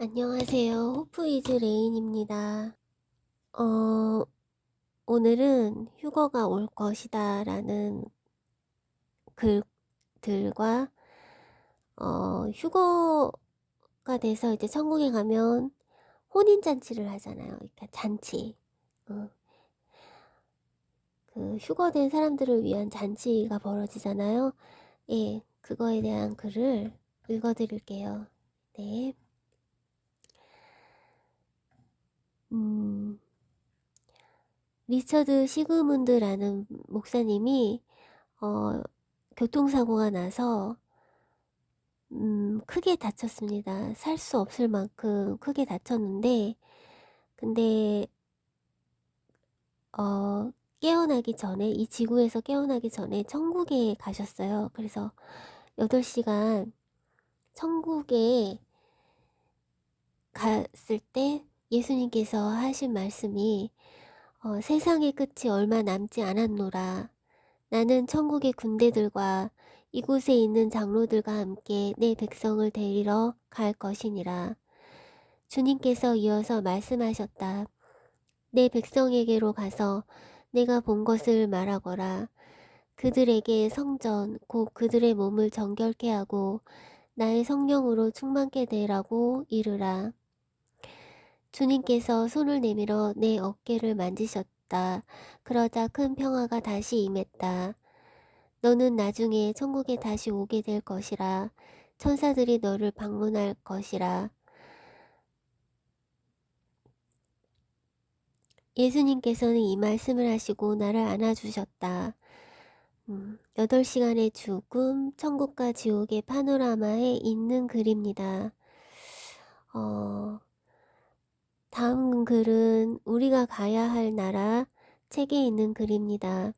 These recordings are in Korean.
안녕하세요. 호프이즈 레인입니다. 어, 오늘은 휴거가 올 것이다 라는 글들과, 휴거가 돼서 이제 천국에 가면 혼인잔치를 하잖아요. 그러니까 잔치. 어, 그 휴거된 사람들을 위한 잔치가 벌어지잖아요. 예, 그거에 대한 글을 읽어드릴게요. 네. 음, 리처드 시그문드라는 목사님이 교통사고가 나서 크게 다쳤습니다. 살 수 없을 만큼 크게 다쳤는데, 근데 깨어나기 전에, 이 지구에서 깨어나기 전에 천국에 가셨어요. 그래서 8시간 천국에 갔을 때 예수님께서 하신 말씀이 세상의 끝이 얼마 남지 않았노라. 나는 천국의 군대들과 이곳에 있는 장로들과 함께 내 백성을 데리러 갈 것이니라. 주님께서 이어서 말씀하셨다. 내 백성에게로 가서 내가 본 것을 말하거라. 그들에게 성전, 곧 그들의 몸을 정결케 하고 나의 성령으로 충만케 되라고 이르라. 주님께서 손을 내밀어 내 어깨를 만지셨다. 그러자 큰 평화가 다시 임했다. 너는 나중에 천국에 다시 오게 될 것이라. 천사들이 너를 방문할 것이라. 예수님께서는 이 말씀을 하시고 나를 안아주셨다. 8시간의 죽음, 천국과 지옥의 파노라마에 있는 글입니다. 다음 글은 우리가 가야 할 나라 책에 있는 글입니다.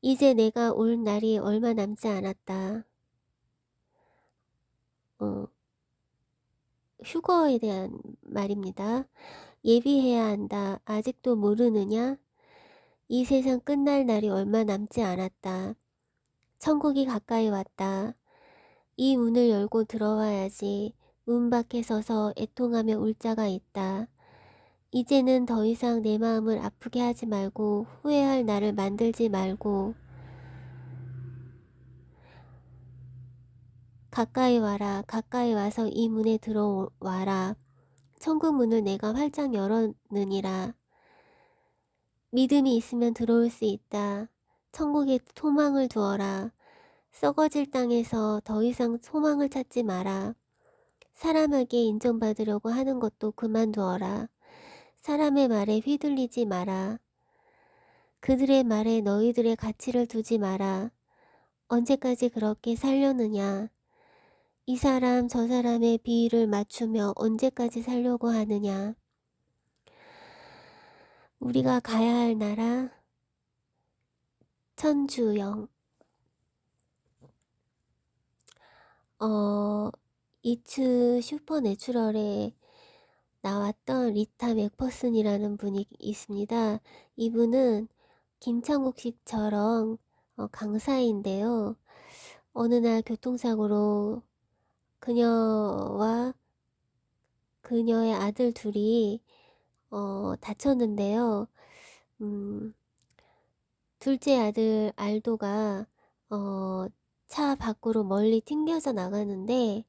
이제 내가 올 날이 얼마 남지 않았다. 휴거에 대한 말입니다. 예비해야 한다. 아직도 모르느냐? 이 세상 끝날 날이 얼마 남지 않았다. 천국이 가까이 왔다. 이 문을 열고 들어와야지. 문 밖에 서서 애통하며 울 자가 있다. 이제는 더 이상 내 마음을 아프게 하지 말고 후회할 날을 만들지 말고 가까이 와라. 가까이 와서 이 문에 들어와라. 천국 문을 내가 활짝 열었느니라. 믿음이 있으면 들어올 수 있다. 천국에 소망을 두어라. 썩어질 땅에서 더 이상 소망을 찾지 마라. 사람에게 인정받으려고 하는 것도 그만두어라. 사람의 말에 휘둘리지 마라. 그들의 말에 너희들의 가치를 두지 마라. 언제까지 그렇게 살려느냐? 이 사람 저 사람의 비위를 맞추며 언제까지 살려고 하느냐? 우리가 가야 할 나라 천주영. 이츠 슈퍼내추럴에 나왔던 리타 맥퍼슨이라는 분이 있습니다. 이분은 김창국 씨처럼 강사인데요. 어느 날 교통사고로 그녀와 그녀의 아들 둘이 다쳤는데요. 둘째 아들 알도가 차 밖으로 멀리 튕겨져 나가는데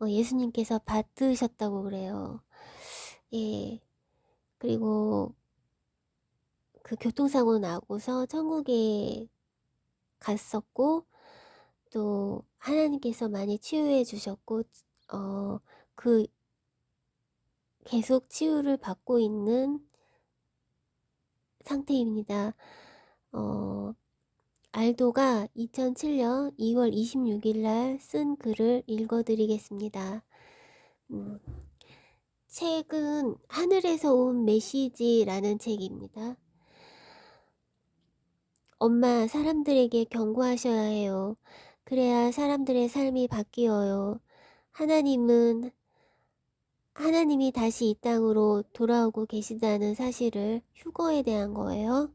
예수님께서 받드셨다고 그래요. 예. 그리고 그 교통사고 나고서 천국에 갔었고, 또 하나님께서 많이 치유해 주셨고, 그 계속 치유를 받고 있는 상태입니다. 알도가 2007년 2월 26일 날 쓴 글을 읽어드리겠습니다. 책은 하늘에서 온 메시지라는 책입니다. 엄마, 사람들에게 경고하셔야 해요. 그래야 사람들의 삶이 바뀌어요. 하나님이 다시 이 땅으로 돌아오고 계시다는 사실을 휴거에 대한 거예요.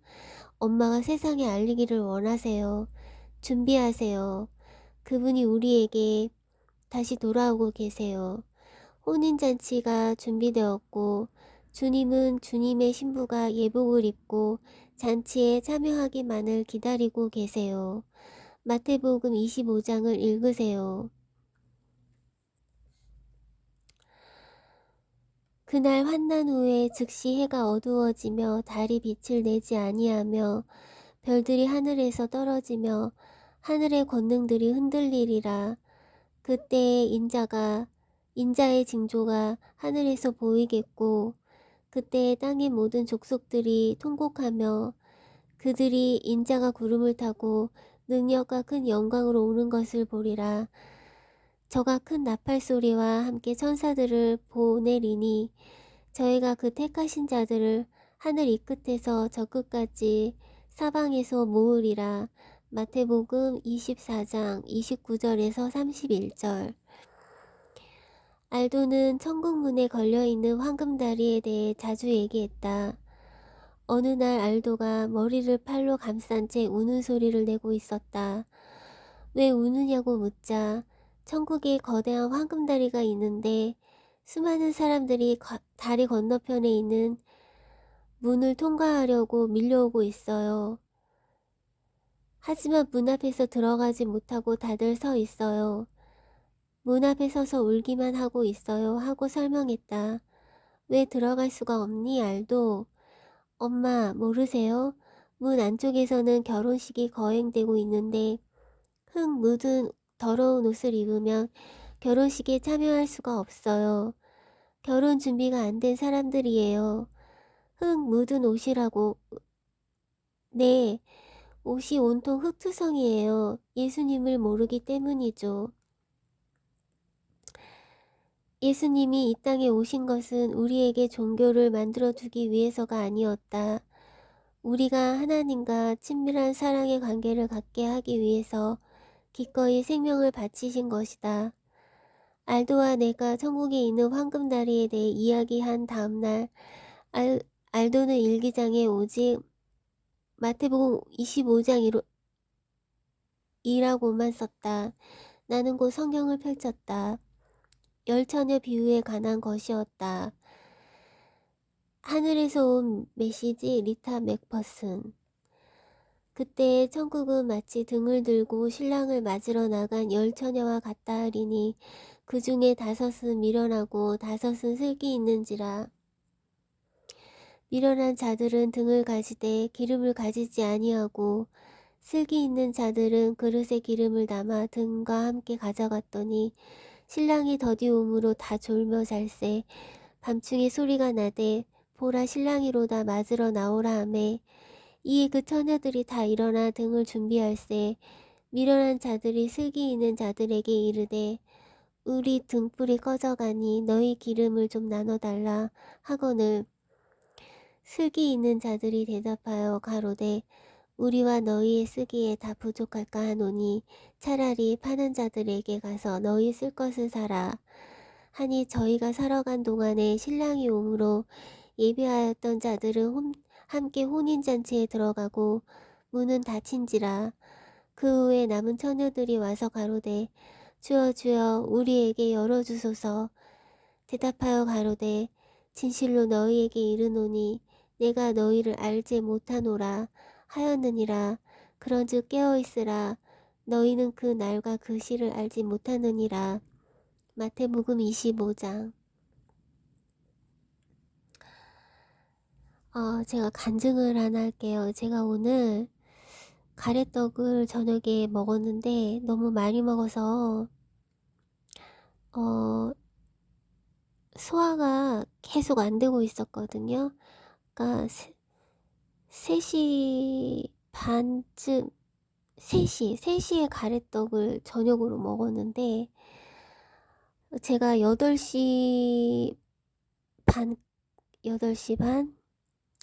엄마가 세상에 알리기를 원하세요. 준비하세요. 그분이 우리에게 다시 돌아오고 계세요. 혼인잔치가 준비되었고 주님은 주님의 신부가 예복을 입고 잔치에 참여하기만을 기다리고 계세요. 마태복음 25장을 읽으세요. 그날 환난 후에 즉시 해가 어두워지며 달이 빛을 내지 아니하며 별들이 하늘에서 떨어지며 하늘의 권능들이 흔들리리라. 그때에 인자의 징조가 하늘에서 보이겠고 그때에 땅의 모든 족속들이 통곡하며 그들이 인자가 구름을 타고 능력과 큰 영광으로 오는 것을 보리라. 저가 큰 나팔 소리와 함께 천사들을 보내리니 저희가 그 택하신 자들을 하늘 이 끝에서 저 끝까지 사방에서 모으리라. 마태복음 24장 29절에서 31절. 알도는 천국문에 걸려있는 황금다리에 대해 자주 얘기했다. 어느 날 알도가 머리를 팔로 감싼 채 우는 소리를 내고 있었다. 왜 우느냐고 묻자 천국에 거대한 황금다리가 있는데 수많은 사람들이 다리 건너편에 있는 문을 통과하려고 밀려오고 있어요. 하지만 문 앞에서 들어가지 못하고 다들 서 있어요. 문 앞에 서서 울기만 하고 있어요 하고 설명했다. 왜 들어갈 수가 없니 알도? 엄마 모르세요? 문 안쪽에서는 결혼식이 거행되고 있는데 흙 묻은 더러운 옷을 입으면 결혼식에 참여할 수가 없어요. 결혼 준비가 안 된 사람들이에요. 흙 묻은 옷이라고. 네, 옷이 온통 흙투성이에요. 예수님을 모르기 때문이죠. 예수님이 이 땅에 오신 것은 우리에게 종교를 만들어두기 위해서가 아니었다. 우리가 하나님과 친밀한 사랑의 관계를 갖게 하기 위해서 기꺼이 생명을 바치신 것이다. 알도와 내가 천국에 있는 황금다리에 대해 이야기한 다음날 알도는 일기장에 오직 마태복음 25장 이라고만 썼다. 나는 곧 성경을 펼쳤다. 열처녀 비유에 관한 것이었다. 하늘에서 온 메시지 리타 맥퍼슨. 그때 천국은 마치 등을 들고 신랑을 맞으러 나간 열처녀와 같다 하리니 그 중에 5은 미련하고 5은 슬기 있는지라. 미련한 자들은 등을 가지되 기름을 가지지 아니하고 슬기 있는 자들은 그릇에 기름을 담아 등과 함께 가져갔더니 신랑이 더디옴으로 다 졸며 잘세. 밤중에 소리가 나되 보라 신랑이로다 맞으러 나오라 하매 이에 그 처녀들이 다 일어나 등을 준비할세. 미련한 자들이 슬기 있는 자들에게 이르되 우리 등불이 꺼져가니 너희 기름을 좀 나눠달라 하거늘 슬기 있는 자들이 대답하여 가로되 우리와 너희의 쓰기에 다 부족할까 하노니 차라리 파는 자들에게 가서 너희 쓸 것을 사라 하니 저희가 살아간 동안에 신랑이 오므로 예비하였던 자들은 함께 혼인잔치에 들어가고 문은 닫힌지라. 그 후에 남은 처녀들이 와서 가로되 주여 주여 우리에게 열어주소서. 대답하여 가로되 진실로 너희에게 이르노니 내가 너희를 알지 못하노라 하였느니라. 그런즉 깨어있으라. 너희는 그 날과 그 시를 알지 못하느니라. 마태복음 25장. 제가 간증을 하나 할게요. 제가 오늘 가래떡을 저녁에 먹었는데 너무 많이 먹어서 소화가 계속 안 되고 있었거든요. 그러니까 3시 반쯤 3시에 가래떡을 저녁으로 먹었는데 제가 8시 반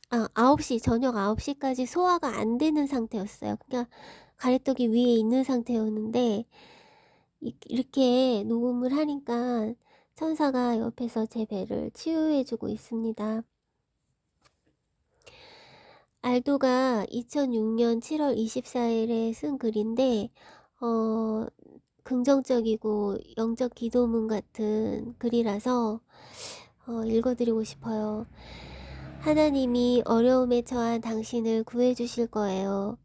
9시 저녁 9시까지 소화가 안 되는 상태였어요. 그러니까 가래떡이 위에 있는 상태였는데 이렇게 녹음을 하니까 천사가 옆에서 제 배를 치유해주고 있습니다. 알도가 2006년 7월 24일에 쓴 글인데 긍정적이고 영적 기도문 같은 글이라서 읽어드리고 싶어요. 하나님이 어려움에 처한 당신을 구해주실 거예요.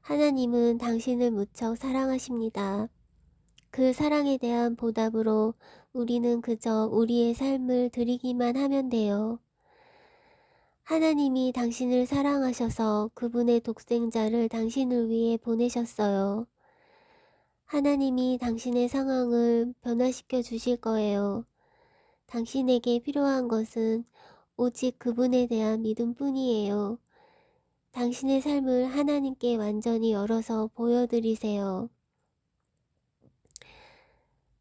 하나님은 당신을 무척 사랑하십니다. 그 사랑에 대한 보답으로 우리는 그저 우리의 삶을 드리기만 하면 돼요. 하나님이 당신을 사랑하셔서 그분의 독생자를 당신을 위해 보내셨어요. 하나님이 당신의 상황을 변화시켜 주실 거예요. 당신에게 필요한 것은 오직 그분에 대한 믿음뿐이에요. 당신의 삶을 하나님께 완전히 열어서 보여드리세요.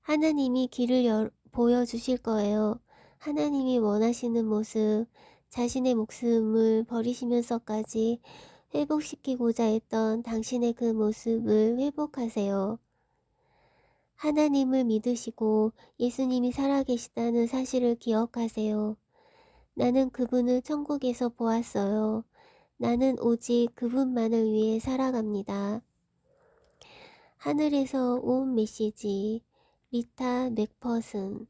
하나님이 길을 보여주실 거예요. 하나님이 원하시는 모습, 자신의 목숨을 버리시면서까지 회복시키고자 했던 당신의 그 모습을 회복하세요. 하나님을 믿으시고 예수님이 살아계시다는 사실을 기억하세요. 나는 그분을 천국에서 보았어요. 나는 오직 그분만을 위해 살아갑니다. 하늘에서 온 메시지 리타 맥퍼슨.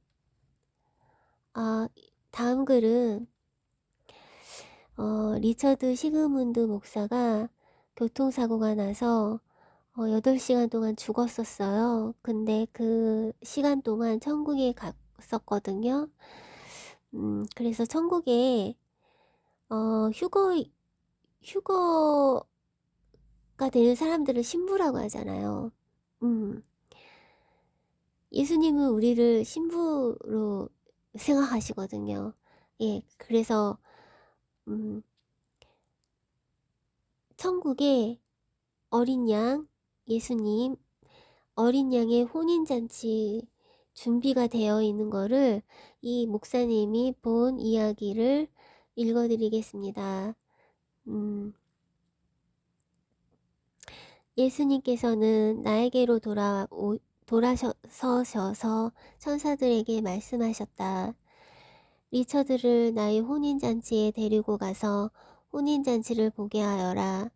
다음 글은 리처드 시그문드 목사가 교통사고가 나서 8시간 동안 죽었었어요. 근데 그 시간 동안 천국에 갔었거든요. 그래서 천국에 휴거가 되는 사람들을 신부라고 하잖아요. 예수님은 우리를 신부로 생각하시거든요. 예, 그래서 천국에 어린 양, 예수님, 어린 양의 혼인잔치 준비가 되어 있는 거를 이 목사님이 본 이야기를 읽어드리겠습니다. 예수님께서는 나에게로 돌아서셔서 천사들에게 말씀하셨다. 리처드를 나의 혼인잔치에 데리고 가서 혼인잔치를 보게 하여라.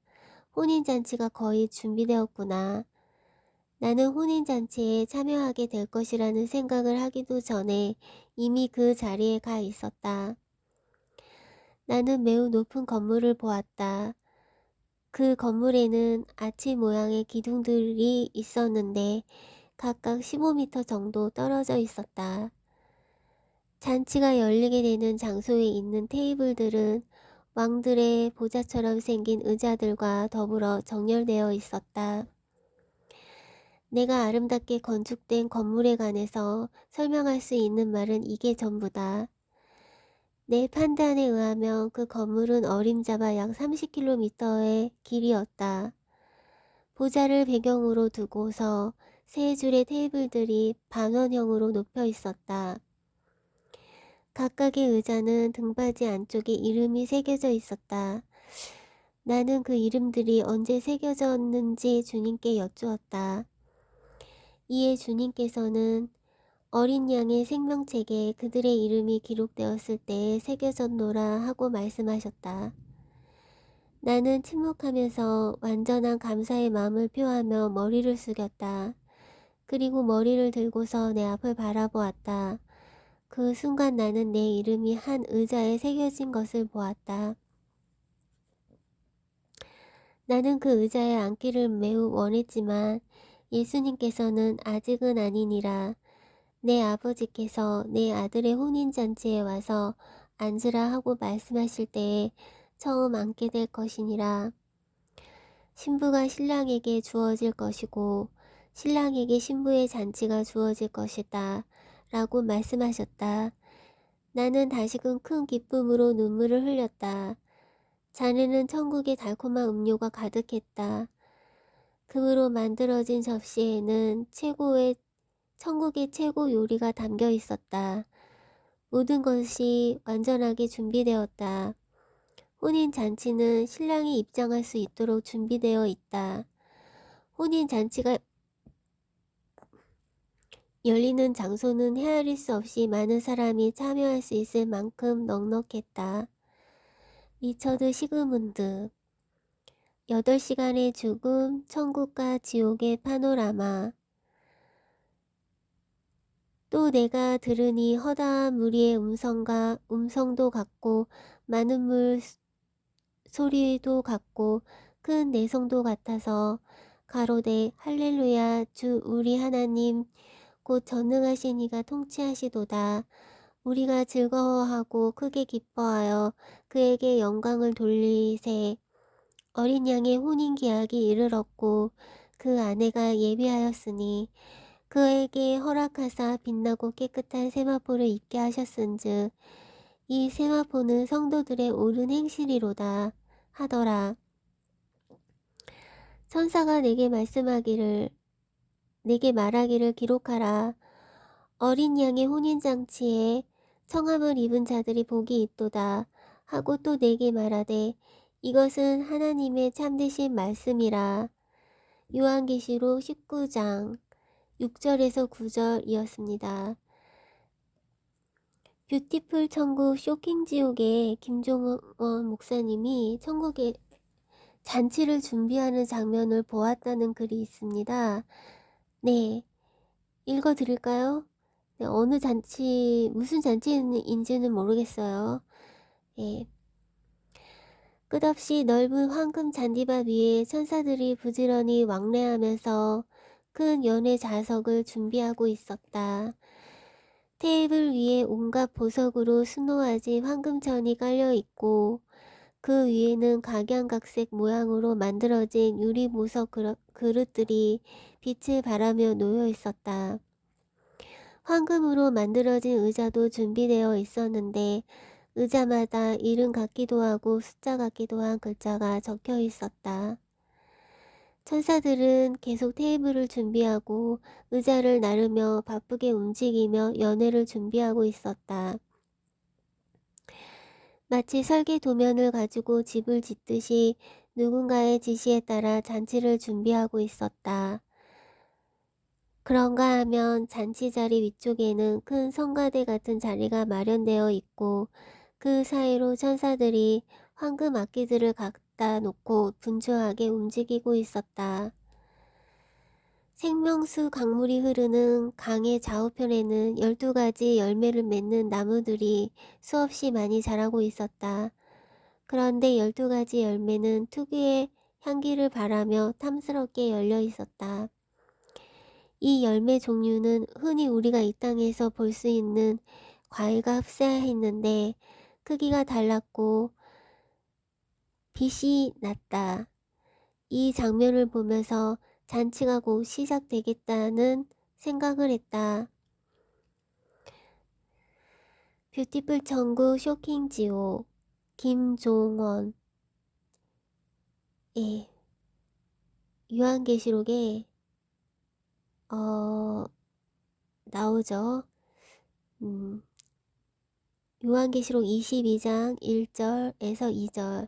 혼인잔치가 거의 준비되었구나. 나는 혼인잔치에 참여하게 될 것이라는 생각을 하기도 전에 이미 그 자리에 가 있었다. 나는 매우 높은 건물을 보았다. 그 건물에는 아치 모양의 기둥들이 있었는데 각각 15m 정도 떨어져 있었다. 잔치가 열리게 되는 장소에 있는 테이블들은 왕들의 보좌처럼 생긴 의자들과 더불어 정렬되어 있었다. 내가 아름답게 건축된 건물에 관해서 설명할 수 있는 말은 이게 전부다. 내 판단에 의하면 그 건물은 어림잡아 약 30km의 길이었다. 보좌를 배경으로 두고서 세 줄의 테이블들이 반원형으로 높여 있었다. 각각의 의자는 등받이 안쪽에 이름이 새겨져 있었다. 나는 그 이름들이 언제 새겨졌는지 주님께 여쭈었다. 이에 주님께서는 어린 양의 생명책에 그들의 이름이 기록되었을 때에 새겨졌노라 하고 말씀하셨다. 나는 침묵하면서 완전한 감사의 마음을 표하며 머리를 숙였다. 그리고 머리를 들고서 내 앞을 바라보았다. 그 순간 나는 내 이름이 한 의자에 새겨진 것을 보았다. 나는 그 의자에 앉기를 매우 원했지만 예수님께서는 아직은 아니니라. 내 아버지께서 내 아들의 혼인잔치에 와서 앉으라 하고 말씀하실 때에 처음 앉게 될 것이니라. 신부가 신랑에게 주어질 것이고 신랑에게 신부의 잔치가 주어질 것이다 라고 말씀하셨다. 나는 다시금 큰 기쁨으로 눈물을 흘렸다. 잔에는 천국의 달콤한 음료가 가득했다. 금으로 만들어진 접시에는 천국의 최고 요리가 담겨 있었다. 모든 것이 완전하게 준비되었다. 혼인잔치는 신랑이 입장할 수 있도록 준비되어 있다. 혼인잔치가 열리는 장소는 헤아릴 수 없이 많은 사람이 참여할 수 있을 만큼 넉넉했다. 리처드 시그문드 8시간의 죽음, 천국과 지옥의 파노라마. 또 내가 들으니 허다한 무리의 음성과 음성도 같고 많은 물 소리도 같고 큰 내성도 같아서 가로되 할렐루야 주 우리 하나님 곧 전능하신 이가 통치하시도다. 우리가 즐거워하고 크게 기뻐하여 그에게 영광을 돌리세. 어린 양의 혼인계약이 이르렀고 그 아내가 예비하였으니 그에게 허락하사 빛나고 깨끗한 세마포를 입게 하셨은즉 이 세마포는 성도들의 옳은 행실이로다 하더라. 천사가 내게 말하기를 기록하라. 어린 양의 혼인잔치에 청함을 입은 자들이 복이 있도다 하고 또 내게 말하되 이것은 하나님의 참되신 말씀이라. 요한계시록 19장 6절에서 9절이었습니다. 뷰티풀 천국 쇼킹 지옥의 김종원 목사님이 천국에 잔치를 준비하는 장면을 보았다는 글이 있습니다. 네, 읽어드릴까요? 네, 어느 잔치, 무슨 잔치인지는 모르겠어요. 예. 끝없이 넓은 황금 잔디밭 위에 천사들이 부지런히 왕래하면서 큰 연회 좌석을 준비하고 있었다. 테이블 위에 온갖 보석으로 수놓아진 황금천이 깔려 있고 그 위에는 각양각색 모양으로 만들어진 유리 보석 그릇들이 빛을 발하며 놓여 있었다. 황금으로 만들어진 의자도 준비되어 있었는데 의자마다 이름 같기도 하고 숫자 같기도 한 글자가 적혀 있었다. 천사들은 계속 테이블을 준비하고 의자를 나르며 바쁘게 움직이며 연회를 준비하고 있었다. 마치 설계 도면을 가지고 집을 짓듯이 누군가의 지시에 따라 잔치를 준비하고 있었다. 그런가 하면 잔치 자리 위쪽에는 큰 성가대 같은 자리가 마련되어 있고 그 사이로 천사들이 황금 악기들을 갖다 놓고 분주하게 움직이고 있었다. 생명수 강물이 흐르는 강의 좌우편에는 12가지 열매를 맺는 나무들이 수없이 많이 자라고 있었다. 그런데 12가지 열매는 특유의 향기를 발하며 탐스럽게 열려 있었다. 이 열매 종류는 흔히 우리가 이 땅에서 볼 수 있는 과일과 흡사했는데 크기가 달랐고 빛이 났다. 이 장면을 보면서 잔치가 곧 시작되겠다는 생각을 했다. 뷰티풀 천국 쇼킹 지옥 김종원. 예, 요한계시록에 나오죠. 요한계시록 22장 1절에서 2절.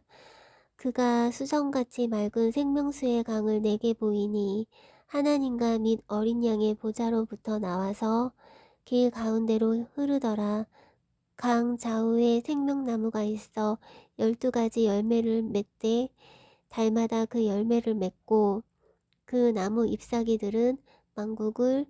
그가 수정같이 맑은 생명수의 강을 내게 보이니 하나님과 및 어린 양의 보좌로부터 나와서 길 가운데로 흐르더라. 강 좌우에 생명나무가 있어 12가지 열매를 맺되 달마다 그 열매를 맺고 그 나무 잎사귀들은 만국을